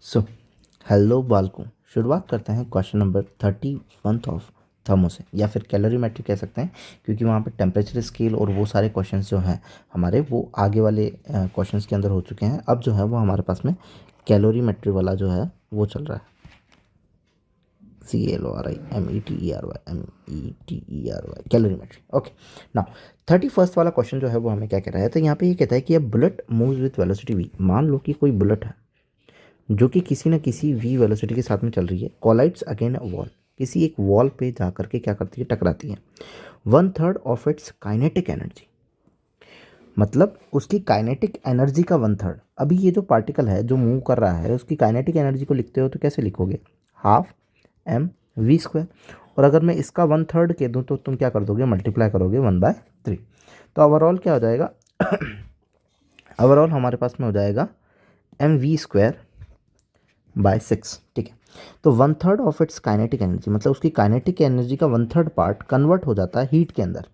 So hello बालकों, शुरुआत करते हैं क्वेश्चन नंबर 31 ऑफ थर्मो से, या फिर कैलोरीमेट्री कह सकते हैं, क्योंकि वहाँ पे टेम्परेचर स्केल और वो सारे क्वेश्चंस जो हैं हमारे वो आगे वाले क्वेश्चंस के अंदर हो चुके हैं। अब जो है वो हमारे पास में कैलोरीमेट्री वाला जो है वो चल रहा है। CALORIMETERY calorimetry. Okay, now 31st वाला क्वेश्चन जो है वो हमें क्या कह रहा है, तो यहाँ पे ये कहता है कि bullet moves with velocity v। मान लो कि कोई बुलेट है जो कि किसी न किसी v वेलोसिटी के साथ में चल रही है, कोलाइड्स अगेन अ वॉल, किसी एक वॉल पे जा करके क्या करती है, टकराती है। 1/3 ऑफ इट्स काइनेटिक एनर्जी, मतलब उसकी काइनेटिक एनर्जी का 1/3। अभी ये जो पार्टिकल है जो मूव कर रहा है उसकी काइनेटिक एनर्जी को लिखते हो तो कैसे लिखोगे, हाफ एम वी स्क्वायर। और अगर मैं इसका 1/3 कह दूँ तो तुम क्या कर दोगे, मल्टीप्लाई करोगे 1/3। तो ओवरऑल क्या हो जाएगा ओवरऑल हमारे पास में हो जाएगा mv² बाय 6। ठीक है, तो 1/3 ऑफ इट्स काइनेटिक एनर्जी, मतलब उसकी काइनेटिक एनर्जी का 1/3 पार्ट कन्वर्ट हो जाता है हीट के अंदर।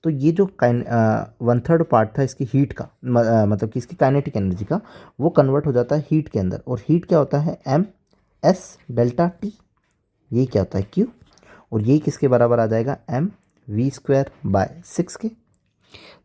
तो ये जो 1/3 पार्ट था इसकी हीट का, मतलब कि इसकी काइनेटिक एनर्जी का, वो कन्वर्ट हो जाता है हीट के अंदर। और हीट क्या होता है, m/s∆T। ये क्या होता है, Q। और ये किसके बराबर आ जाएगा, mv² बाय 6 के।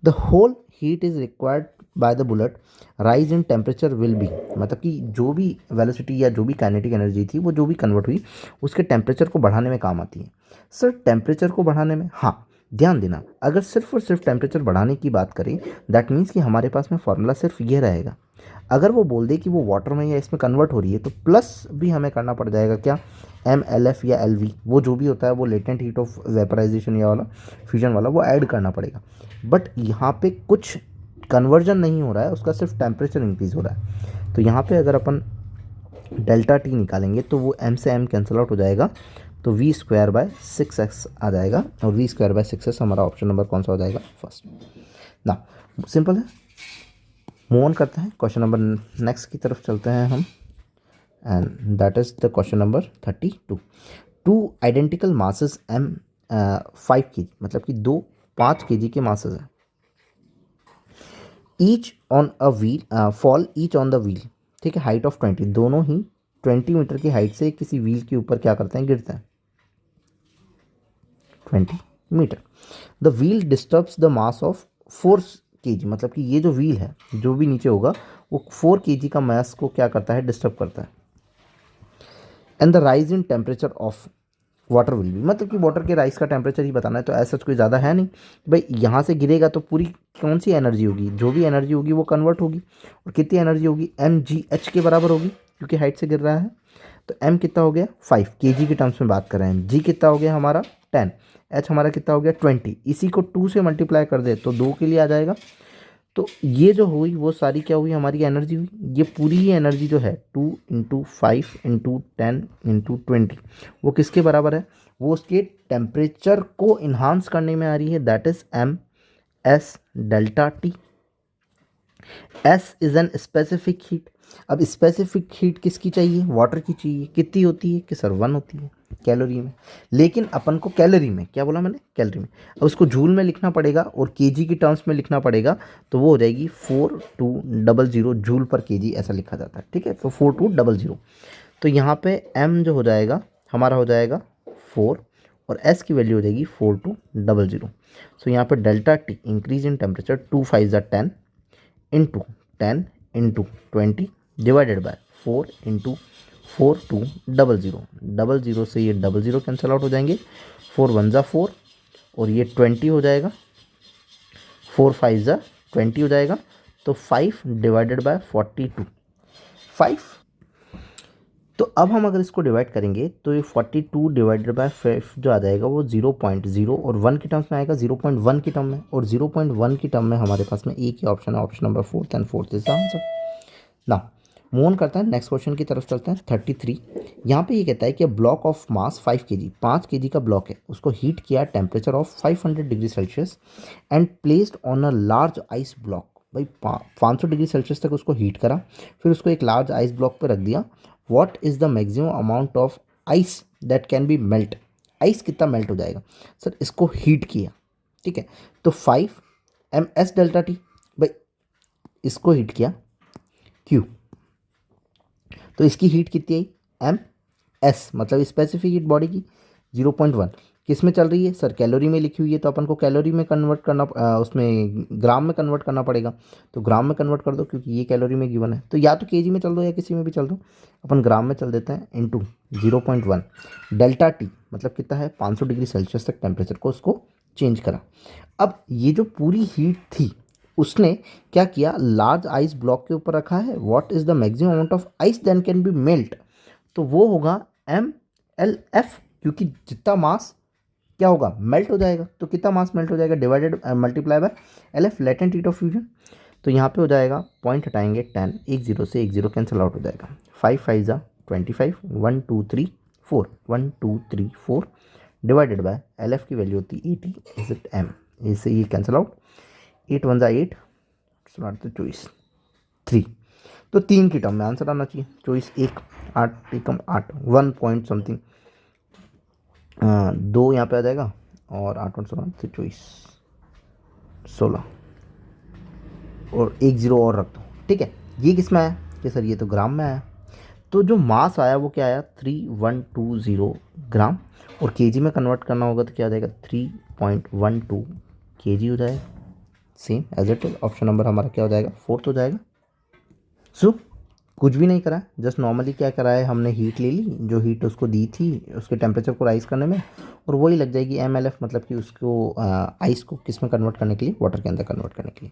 The whole heat is required by the bullet rise in temperature will be, मतलब कि जो भी वेलोसिटी या जो भी काइनेटिक एनर्जी थी वो जो भी कन्वर्ट हुई उसके टेम्परेचर को बढ़ाने में काम आती है। सर टेम्परेचर को बढ़ाने में, हाँ ध्यान देना, अगर सिर्फ और सिर्फ टेम्परेचर बढ़ाने की बात करें दैट मीन्स कि हमारे पास में फॉर्मूला सिर्फ ये रहेगा। अगर वो बोल दे कि वो वाटर में या इसमें कन्वर्ट हो रही है तो प्लस भी हमें करना पड़ जाएगा क्या, MLF या LV, वो जो भी होता है वो लेटेंट हीट ऑफ वेपराइजेशन या वाला फ्यूजन वाला वो ऐड करना पड़ेगा। बट यहाँ पे कुछ कन्वर्जन नहीं हो रहा है, उसका सिर्फ टेम्परेचर इंक्रीज हो रहा है। तो यहाँ पे अगर अपन ΔT निकालेंगे तो वो m से m कैंसिल आउट हो जाएगा, तो v² बाय 6x आ जाएगा। और v² बाय 6x हमारा ऑप्शन नंबर कौन सा हो जाएगा, फर्स्ट ना। सिंपल है, मूव ऑन करते हैं क्वेश्चन नंबर नेक्स्ट की तरफ चलते हैं हम, and that is the question number 32। Two identical masses m 5 kg, मतलब कि दो 5 kg के मासेस हैं, each on a wheel fall each on the wheel. ठीक है, हाइट ऑफ 20, दोनों ही 20 मीटर की हाइट से किसी व्हील के ऊपर क्या करते हैं, गिरते हैं 20 मीटर। The wheel disturbs the mass of 4 kg, मतलब कि ये जो व्हील है जो भी नीचे होगा वो 4 kg का मास को क्या करता है, डिस्टर्ब करता है। And the rise in temperature of water will be, मतलब कि वाटर के राइस का टेम्परेचर ही बताना है, तो ऐसा कोई ज़्यादा है नहीं भाई। यहाँ से गिरेगा तो पूरी कौन सी एनर्जी होगी, जो भी एनर्जी होगी वो कन्वर्ट होगी। और कितनी एनर्जी होगी, mgh के बराबर होगी, क्योंकि हाइट से गिर रहा है। तो m कितना हो गया 5 kg के टर्म्स में बात कर रहे हैं। g कितना हो गया हमारा 10, h हमारा कितना हो गया 20। इसी को 2 से मल्टीप्लाई कर दे तो 2 के लिए आ जाएगा। तो ये जो हुई वो सारी क्या हुई, हमारी एनर्जी हुई। ये पूरी ही एनर्जी जो है 2 × 5 × 10 × 20 वो किसके बराबर है, वो उसके टेम्परेचर को इन्हांस करने में आ रही है, that is m/s∆T। S is an specific heat. अब स्पेसिफिक हीट किसकी चाहिए, वाटर की चाहिए। कितनी होती है कि सर 1 होती है कैलोरी में, लेकिन अपन को कैलोरी में, क्या बोला मैंने, कैलोरी में। अब उसको जूल में लिखना पड़ेगा और केजी की टर्म्स में लिखना पड़ेगा, तो वो हो जाएगी 4200 जूल पर केजी, ऐसा लिखा जाता है। ठीक है, तो 4200। तो यहाँ पे m जो हो जाएगा हमारा हो जाएगा 4 और s की वैल्यू हो जाएगी 4200। सो यहाँ पे ΔT increase in temperature 2 5 10 into 10 into 20 divided by 4 into 4200। से ये 00 कैंसिल आउट हो जाएंगे, 4 1 ज़ा 4 और ये 20 हो जाएगा, 4 5 ज़ा 20 हो जाएगा। तो 5 डिवाइडेड बाय 42, 5। तो अब हम अगर इसको डिवाइड करेंगे तो ये 42 डिवाइडेड बाय 5 जो आ जाएगा वो 0.0 और 1 की टर्म्स में आएगा, 0.1 की टर्म में। और 0.1 की टर्म में हमारे पास में एक ही ऑप्शन है, option number 4, and 4 is the answer. ना मूव ऑन करते हैं नेक्स्ट क्वेश्चन की तरफ चलते हैं, 33। यहाँ पे ये कहता है कि block of mass 5 kg, 5 kg का ब्लॉक है, उसको हीट किया temperature of 500 degree Celsius and placed on a large ice block. भाई 500 डिग्री सेल्सियस तक उसको हीट करा, फिर उसको एक लार्ज आइस ब्लॉक पर रख दिया। What is the maximum amount of ice that can be melt, ice कितना मेल्ट हो जाएगा। सर इसको हीट किया, ठीक है, तो 5 ms∆T। भाई इसको हीट किया Q, तो इसकी हीट कितनी आई, एम एस, मतलब स्पेसिफिक हीट बॉडी की 0.1 किस में चल रही है सर, कैलोरी में लिखी हुई है, तो अपन को कैलोरी में कन्वर्ट करना उसमें ग्राम में कन्वर्ट करना पड़ेगा, तो ग्राम में कन्वर्ट कर दो क्योंकि ये कैलोरी में गिवन है, तो या तो केजी में चल दो या किसी में भी चल दो, अपन ग्राम में चल देते हैं, इनटू 0.1 डेल्टा टी, मतलब कितना है 500 डिग्री सेल्सियस तक टेम्परेचर को उसको चेंज करा। अब ये जो पूरी हीट थी उसने क्या किया, लार्ज आइस ब्लॉक के ऊपर रखा है, what is the maximum amount of ice then can be melt, तो वो होगा एम एल एफ, क्योंकि जितना मास क्या होगा मेल्ट हो जाएगा, तो कितना मास मेल्ट हो जाएगा divided multiply by L F latent heat of fusion, तो यहाँ पे हो जाएगा पॉइंट हटाएंगे 10, एक जीरो से एक जीरो कैंसिल आउट हो जाएगा, 5 5 जा 25, 1 2 3 4, 1 2 3 4 डिवाइडेड बाय एल एफ की वैल्यू होती 80, इज इट एम, इससे ये कैंसिल आउट, 8 1 जा 8, तो चॉइस 3, तो 3 की टर्म में आंसर आना चाहिए, चॉइस 1, 8 एकम 8, 1 पॉइंट समथिंग 2 यहाँ पे आ जाएगा, और 8 1 16, तो चॉइस 16, और 1 0 और रख दो, ठीक है। ये किस में आया कि सर ये तो ग्राम में आया, तो जो मास आया वो क्या आया 3120 ग्राम, और केजी में कन्वर्ट करना होगा तो क्या आ जाएगा 3.12 केजी हो जाएगा, same as it is, option number हमारा क्या हो जाएगा 4th हो जाएगा। सो कुछ भी नहीं करा, जस्ट नॉर्मली क्या करा है हमने, हीट ले ली, जो हीट उसको दी थी उसके टेम्परेचर को राइज करने में, और वही लग जाएगी एम एल एफ, मतलब कि उसको आइस को किस में कन्वर्ट करने के लिए, वाटर के अंदर कन्वर्ट करने के लिए।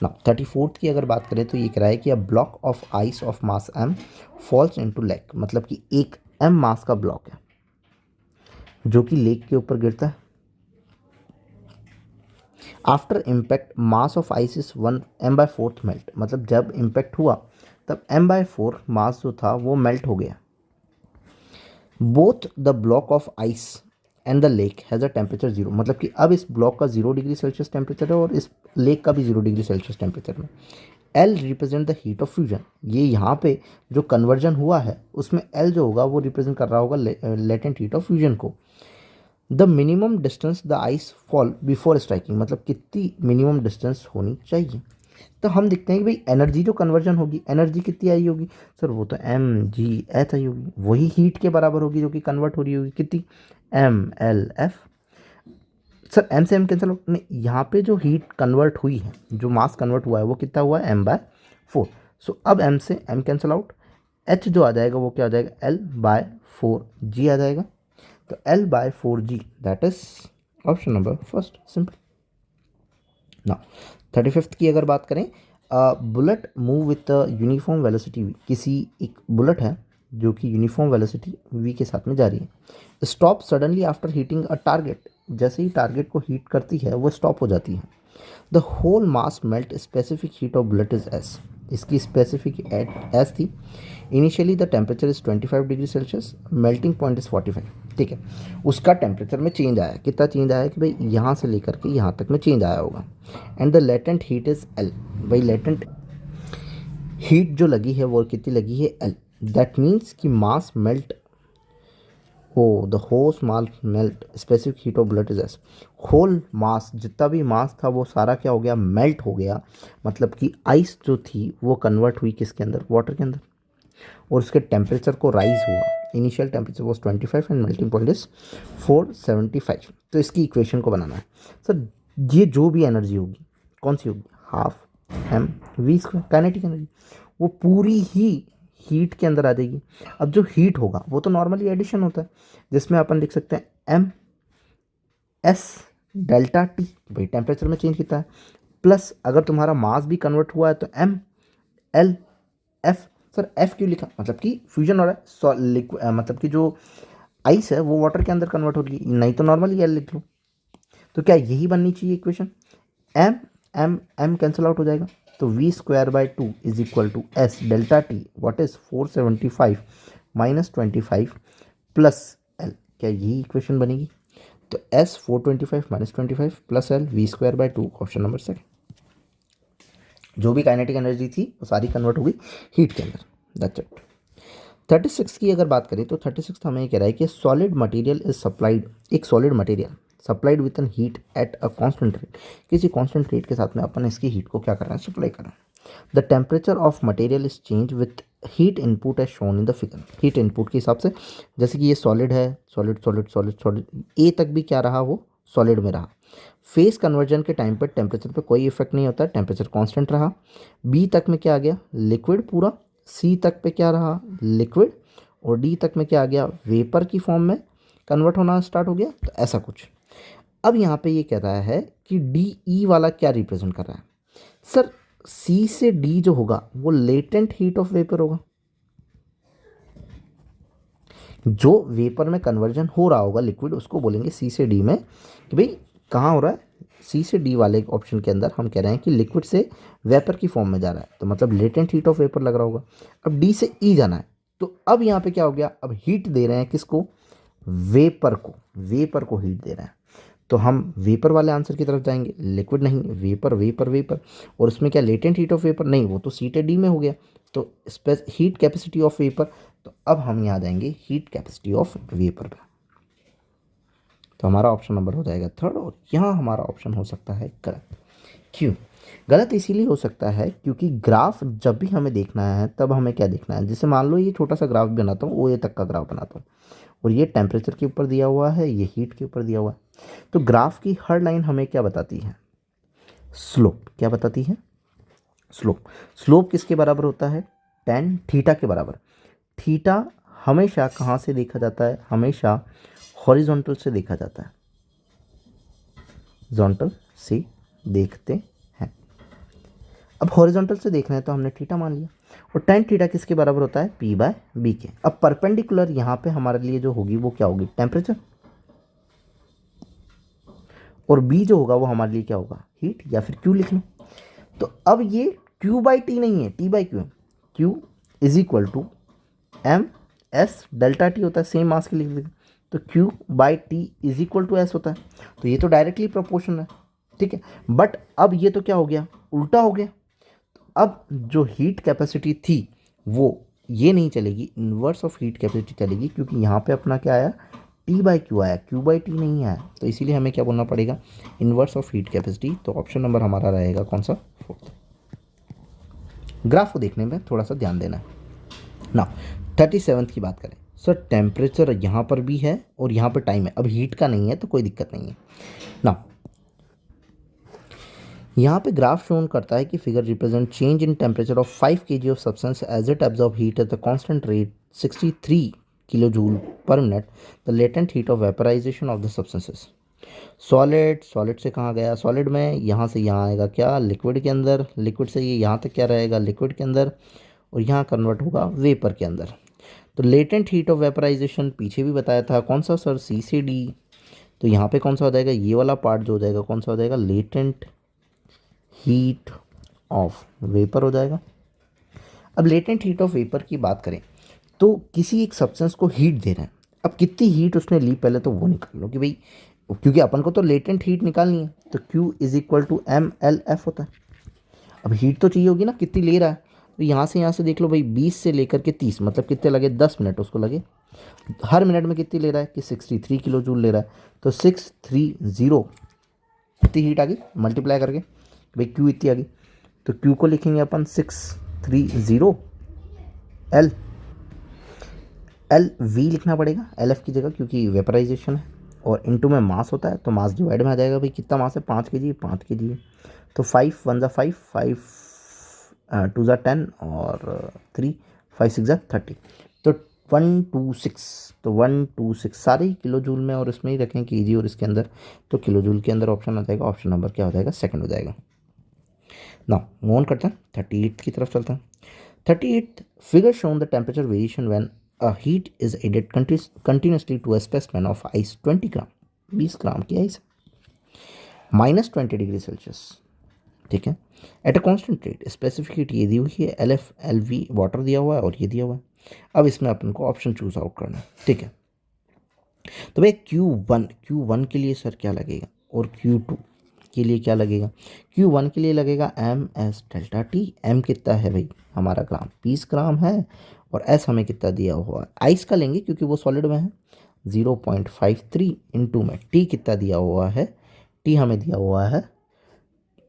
ना 34th की अगर बात करें तो ये करा है कि a block of ice of mass m falls into lake, मतलब कि एक एम मास का ब्लॉक है जो कि लेक के ऊपर गिरता है, after impact mass of ice is 1 m/4 melt, मतलब जब इम्पैक्ट हुआ तब m/4 मास जो था वो मेल्ट हो गया, both the block of ice and the lake has a temperature 0, मतलब कि अब इस ब्लॉक का 0 डिग्री सेल्सियस टेम्परेचर है और इस लेक का भी 0 डिग्री सेल्सियस टेम्परेचर में। L represent the heat of fusion, ये यहाँ पे जो कन्वर्जन हुआ है उसमें एल जो होगा वो रिप्रेजेंट कर रहा होगा लेटेंट हीट ऑफ फ्यूजन को। The minimum distance the ice fall before striking, मतलब कितनी मिनिमम डिस्टेंस होनी चाहिए, तो हम देखते हैं कि भाई एनर्जी जो कन्वर्जन होगी, एनर्जी कितनी आई होगी सर, वो तो एम जी एच आई होगी, वही हीट के बराबर होगी जो कि कन्वर्ट हो रही होगी, कितनी m l f, sir m से एम कैंसिल आउट नहीं, यहाँ पे जो हीट कन्वर्ट हुई है, जो मास कन्वर्ट हुआ है वो कितना हुआ है m/4, सो अब m से m कैंसिल आउट, h जो आ जाएगा वो क्या आ जाएगा L/4g आ जाएगा, तो L/4g that is option number first, simple. ना 35th की अगर बात करें, bullet move with uniform velocity v, किसी एक बुलेट है जो कि यूनिफॉर्म वेलोसिटी v के साथ में जा रही है, stop suddenly after heating a target, जैसे ही टारगेट को हीट करती है वो स्टॉप हो जाती है, the whole mass melt, specific heat of bullet is s, इसकी स्पेसिफिक एस थी, initially the temperature is 25 degree Celsius, melting point is 45, ठीक है, उसका टेम्परेचर में चेंज आया, कितना चेंज आया कि भाई यहाँ से लेकर के यहाँ तक में चेंज आया होगा, and the latent heat is L, भाई लेटेंट हीट जो लगी है वो कितनी लगी है एल, दैट मीन्स कि mass melt, oh the whole mass melt, specific heat of bullet is s, whole mass जितना भी मास था वो सारा क्या हो गया मेल्ट हो गया, मतलब कि आइस जो थी वो कन्वर्ट हुई किसके अंदर, वाटर के अंदर, और उसके टेम्परेचर को राइज हुआ, initial temperature was 25 and melting point is 475, तो इसकी इक्वेशन को बनाना है सर, ये जो भी एनर्जी होगी कौन सी होगी, half m v square, kinetic energy, वो पूरी ही हीट के अंदर आ जाएगी। अब जो हीट होगा वो तो नॉर्मली एडिशन होता है, जिसमें अपन लिख सकते हैं एम एस डेल्टा टी, भाई टेम्परेचर में चेंज कितना है, प्लस अगर तुम्हारा मास भी कन्वर्ट हुआ है तो m l f, sir f क्यों लिखा, मतलब कि फ्यूजन हो रहा है, मतलब कि जो आइस है वो वाटर के अंदर कन्वर्ट हो रही है, नहीं तो नॉर्मली एल लिख लो, तो क्या यही बननी चाहिए equation, m m m cancel out हो जाएगा, तो v² / 2 is equal to s delta t, what is 475 - 25 plus l, क्या यही इक्वेशन बनेगी, तो s 425 - 25 plus l v²/2, option number second, जो भी काइनेटिक एनर्जी थी वो सारी कन्वर्ट हो गई हीट के अंदर, दैट्स इट। 36 की अगर बात करें तो 36 हमें ये कह रहा है कि सॉलिड मटेरियल इज सप्लाइड, एक solid material supplied with an heat at a constant rate, किसी कांस्टेंट रेट के साथ में अपन इसकी हीट को क्या कर रहे हैं सप्लाई कर रहे हैं, the temperature of material is change with heat input as shown in the figure. Heat input के हिसाब से, जैसे कि ये सॉलिड है, solid solid solid solid, A तक भी क्या रहा, वो सॉलिड में रहा। फेस कन्वर्जन के टाइम पर टेम्परेचर पे कोई इफेक्ट नहीं होता, टेम्परेचर कांस्टेंट रहा। बी तक में क्या आ गया, लिक्विड पूरा। सी तक पे क्या रहा, लिक्विड। और डी तक में क्या आ गया, वेपर की फॉर्म में कन्वर्ट होना स्टार्ट हो गया। तो ऐसा कुछ। अब यहाँ पे ये कह रहा है कि डी ई वाला क्या रिप्रेजेंट कर रहा है। सर सी से डी जो होगा वो लेटेंट हीट ऑफ वेपर होगा। जो वेपर में कन्वर्जन हो रहा होगा लिक्विड, उसको बोलेंगे सी से डी में कि भाई कहाँ हो रहा है, सी से डी वाले ऑप्शन के अंदर हम कह रहे हैं कि लिक्विड से वेपर की फॉर्म में जा रहा है, तो मतलब लेटेंट हीट ऑफ वेपर लग रहा होगा। अब डी से ई जाना है, तो अब यहाँ पे क्या हो गया, अब हीट दे रहे हैं किसको, वेपर को, वेपर को हीट दे रहे हैं। तो हम वेपर वाले आंसर की तरफ जाएंगे, लिक्विड नहीं, वेपर वेपर वेपर। और उसमें क्या लेटेंट हीट ऑफ वेपर, नहीं, वो तो सी टे डी में हो गया। तो हीट कैपेसिटी ऑफ वेपर, तो अब हम यहाँ जाएंगे हीट कैपेसिटी ऑफ वेपर पे। तो हमारा ऑप्शन नंबर हो जाएगा थर्ड, और यहाँ हमारा ऑप्शन हो सकता है गलत। क्यों गलत? इसीलिए हो सकता है क्योंकि ग्राफ जब भी हमें देखना है तब हमें क्या देखना है, जैसे मान लो ये छोटा सा ग्राफ बनाता हूँ, ओ ए तक का ग्राफ बनाता हूँ, और ये टेम्परेचर के ऊपर दिया हुआ है, ये हीट के ऊपर दिया हुआ है। तो ग्राफ की हर लाइन हमें क्या बताती है, स्लोप। क्या बताती है, स्लोप। स्लोप किसके बराबर होता है, टेन थीटा के बराबर। थीटा हमेशा कहाँ से देखा जाता है, हमेशा हॉरिजॉन्टल से देखा जाता है, हॉरिजॉन्टल से देखते हैं। अब हॉरिजॉन्टल से देखना है तो हमने थीटा मान लिया, और टेन थीटा किसके बराबर होता है, पी बाय बी के। अब परपेंडिकुलर यहाँ पे हमारे लिए जो होगी वो क्या होगी, टेम्परेचर, और बी जो होगा वो हमारे लिए क्या होगा, हीट, या फिर क्यू लिख लो। तो अब ये क्यू बाई टी नहीं है, टी बाई क्यू है। Q is equal to m s delta t होता है, सेम मास के लिख देते, तो q by t is equal to s होता है। तो ये तो डायरेक्टली प्रोपोर्शन है, ठीक है। बट अब ये तो क्या हो गया, उल्टा हो गया। अब जो हीट कैपेसिटी थी वो ये नहीं चलेगी, इन्वर्स ऑफ हीट कैपेसिटी चलेगी, क्योंकि यहाँ पे अपना क्या आया, टी बाई क्यू आया, क्यू बाई टी नहीं आया। तो इसीलिए हमें क्या बोलना पड़ेगा, इन्वर्स ऑफ हीट कैपेसिटी। तो ऑप्शन नंबर हमारा रहेगा कौन सा, फोर्थ। ग्राफ को देखने में थोड़ा सा ध्यान देना है ना। 37 की बात करें, सर टेम्परेचर यहाँ पर भी है और यहाँ पर टाइम है, अब हीट का नहीं है तो कोई दिक्कत नहीं है ना। यहाँ पे ग्राफ शोन करता है कि figure represent change in temperature of 5 kg of substance as it absorb heat at the constant rate 63 kilo joule per minute, the latent heat of vaporisation of the substances. Solid, solid से कहाँ गया, solid में यहाँ से यहाँ आएगा क्या, liquid के अंदर, लिक्विड से ये यहाँ तक क्या रहेगा, लिक्विड के अंदर, और यहाँ कन्वर्ट होगा वेपर के अंदर। तो लेटेंट हीट ऑफ वेपराइजेशन पीछे भी बताया था, कौन सा सर, सी से डी। तो यहाँ पे कौन सा हो जाएगा, ये वाला पार्ट जो हो जाएगा कौन सा हो जाएगा, लेटेंट हीट ऑफ वेपर हो जाएगा। अब लेटेंट हीट ऑफ वेपर की बात करें तो किसी एक सब्सटेंस को हीट दे रहे हैं, अब कितनी हीट उसने ली पहले तो वो निकाल लो कि भाई, क्योंकि अपन को तो लेटेंट हीट निकालनी है, तो Q is equal to m l f होता है। अब हीट तो चाहिए होगी ना, कितनी ले रहा है, तो यहाँ से देख लो भाई, 20 से लेकर के 30, मतलब कितने लगे, 10 मिनट उसको लगे। हर मिनट में कितनी ले रहा है कि 63 किलो जूल ले रहा है, तो 630 कितनी हीट आ गई, मल्टीप्लाई करके भाई क्यू इतनी आ गई, तो क्यू को लिखेंगे अपन 630 एल, एल वी लिखना पड़ेगा एल एफ की जगह, क्योंकि वेपराइजेशन है, और इनटू में मास होता है, तो मास डिवाइड में आ जाएगा भाई, कितना मास है, 5 kg, 5 kg है, तो 5 1 ज़ा 5, 5 2 ज़ा 10, और 3 5 6 ज़ा 30, तो 126, तो 126 सारे ही किलो जूल में, और इसमें ही रखें केजी और इसके अंदर, तो किलो जूल के अंदर ऑप्शन आ जाएगा, ऑप्शन नंबर क्या हो जाएगा, सेकंड हो जाएगा। ना मूव ऑन करते हैं, 38 की तरफ चलते हैं। 38 figure shown the temperature variation when a heat is added continuously to a specimen of ice 20 gram, 20 gram की आइस, -20 डिग्री सेल्सियस, ठीक है, at a constant rate. Specific heat ये दी हुई है, l f l v water दिया हुआ है, और ये दिया हुआ है। अब इसमें अपन को ऑप्शन चूज आउट करना है, ठीक है। तो भाई Q1 के लिए सर क्या लगेगा, और Q2 के लिए क्या लगेगा। Q1 के लिए लगेगा m s delta t, m कितना है भाई हमारा ग्राम, 20 ग्राम है, और एस हमें कितना दिया हुआ है, आइस का लेंगे क्योंकि वो सॉलिड में है, 0.53 इंटू में टी कितना दिया हुआ है, टी हमें दिया हुआ है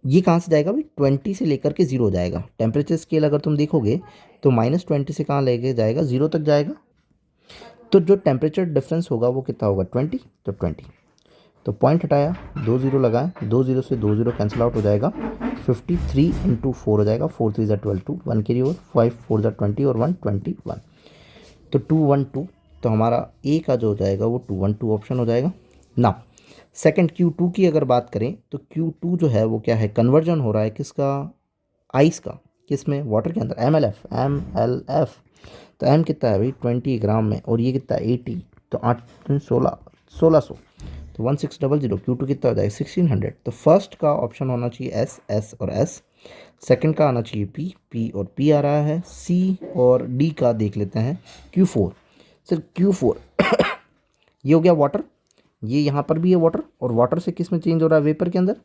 ये कहाँ से जाएगा भाई, 20 से लेकर के 0 जाएगा। टेम्परेचर स्केल अगर तुम देखोगे तो -20 से कहाँ लेके जाएगा, 0 तक जाएगा। तो जो टेम्परेचर डिफरेंस होगा वो कितना होगा, 20। तो 20, तो पॉइंट हटाया, 2 0 लगाए, 2 0 से 2 0 कैंसिल आउट हो जाएगा, 53 × 4 हो जाएगा, 4 3 12 2, 1 कैरी ओवर, 5 4 20 और 1 21, तो 212। तो हमारा ए का जो हो जाएगा वो 212 ऑप्शन हो जाएगा ना। सेकंड Q2 की अगर बात करें तो Q2 जो है वो क्या है, कन्वर्जन हो रहा है किसका, आइस का, किस में, वाटर के अंदर, MLF। तो M कितना है भाई 20 ग्राम में, और ये कितना है 80, तो 8 1600, तो 1600, Q2 कितना हो जाएगा 1600। तो फर्स्ट का ऑप्शन होना चाहिए S और S, सेकंड का आना चाहिए P और P आ रहा है, C और D का देख लेते हैं Q4। सर Q4 ये हो गया वाटर, ये यहाँ पर भी है वाटर, और वाटर से किस में चेंज हो रहा है, वेपर के अंदर।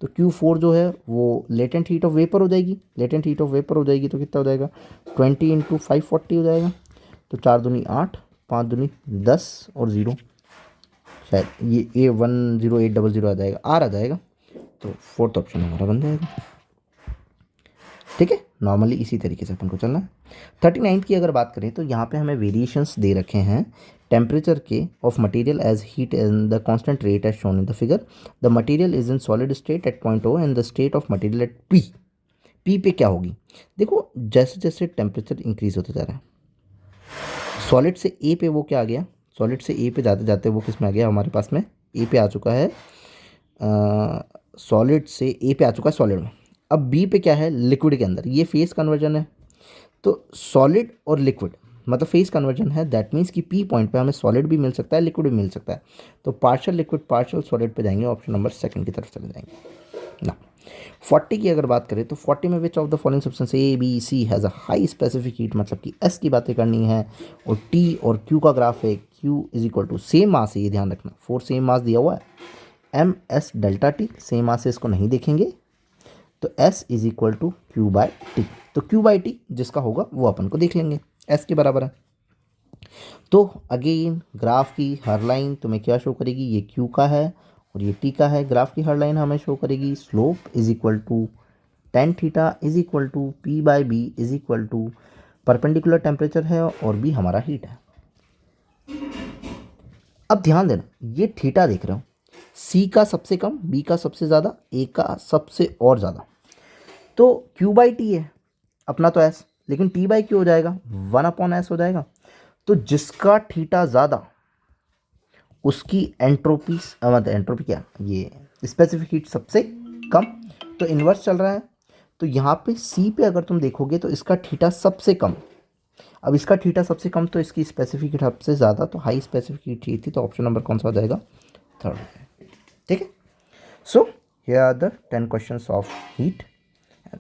तो Q4 जो है वो लेटेंट हीट ऑफ वेपर हो जाएगी, लेटेंट हीट ऑफ वेपर हो जाएगी, तो कितना हो जाएगा 20 × 540 हो जाएगा। तो 4 दूनी 8, 5 दूनी 10 और 0, शायद ये A10800 आ जाएगा, R आ जाएगा। तो फोर्थ ऑप्शन हमारा बन जाएगा। ठीक है, नॉर्मली इसी तरीके से अपन को चलना है। 39 की अगर बात करें तो यहाँ पे हमें वेरिएशंस दे रखे हैं टेम्परेचर के of material as heat in the constant rate as shown in the figure. The material is in solid state at point O and the state of material at P पे क्या होगी। देखो जैसे जैसे temperature increase होता जा रहा है, सॉलिड से ए पे वो क्या आ गया, सॉलिड से ए पे जाते जाते वो किस में आ गया, हमारे पास में ए पे आ चुका है, सॉलिड से ए पे आ चुका है सॉलिड में। अब बी पे क्या है, लिक्विड के अंदर, ये फेस कन्वर्जन है। तो सॉलिड और लिक्विड मतलब फेस कन्वर्जन है, दैट मीन्स कि पी पॉइंट पे हमें सॉलिड भी मिल सकता है, लिक्विड भी मिल सकता है। तो पार्शियल लिक्विड पार्शियल सॉलिड पे जाएंगे, ऑप्शन नंबर सेकंड की तरफ चले जाएंगे ना। 40 की अगर बात करें तो 40 में which of the following substance A B C has a high specific heat, मतलब कि S की बातें करनी है, और T और Q का ग्राफ है, Q is equal to same mass है, ये ध्यान रखना, 4 सेम मास दिया हुआ है, MS delta T, same mass है, इसको नहीं देखेंगे। तो S is equal to Q/T, तो Q/T जिसका होगा वो अपन को देख लेंगे, S के बराबर है। तो अगेन ग्राफ की हर लाइन तुम्हें क्या शो करेगी, ये Q का है और ये T का है। ग्राफ की हर लाइन हमें शो करेगी slope is equal to tan theta is equal to P/B is equal to perpendicular temperature है और B हमारा हीट है। अब ध्यान देना, ये थीटा देख रहे हो, C का सबसे कम, B का सबसे ज़्यादा, A का सबसे और ज़्यादा। तो Q/T है अपना तो S, लेकिन T/Q हो जाएगा 1/S हो जाएगा। तो जिसका थीटा ज़्यादा उसकी एंट्रोपी, मतलब एंट्रोपी क्या, ये स्पेसिफिक हीट सबसे कम, तो इन्वर्स चल रहा है। तो यहाँ पे C पे अगर तुम देखोगे तो इसका थीटा सबसे कम, अब इसका थीटा सबसे कम तो इसकी स्पेसिफिक हीट सबसे ज़्यादा, तो हाई स्पेसिफिक हीट चाहिए थी, तो ऑप्शन नंबर कौन सा हो जाएगा, थर्ड। ठीक है, so here are the 10 questions of heat.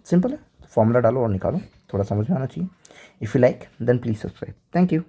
Simple है, फॉर्मूला डालो और निकालो, थोड़ा समझ में आना चाहिए। If you like then please subscribe. Thank you.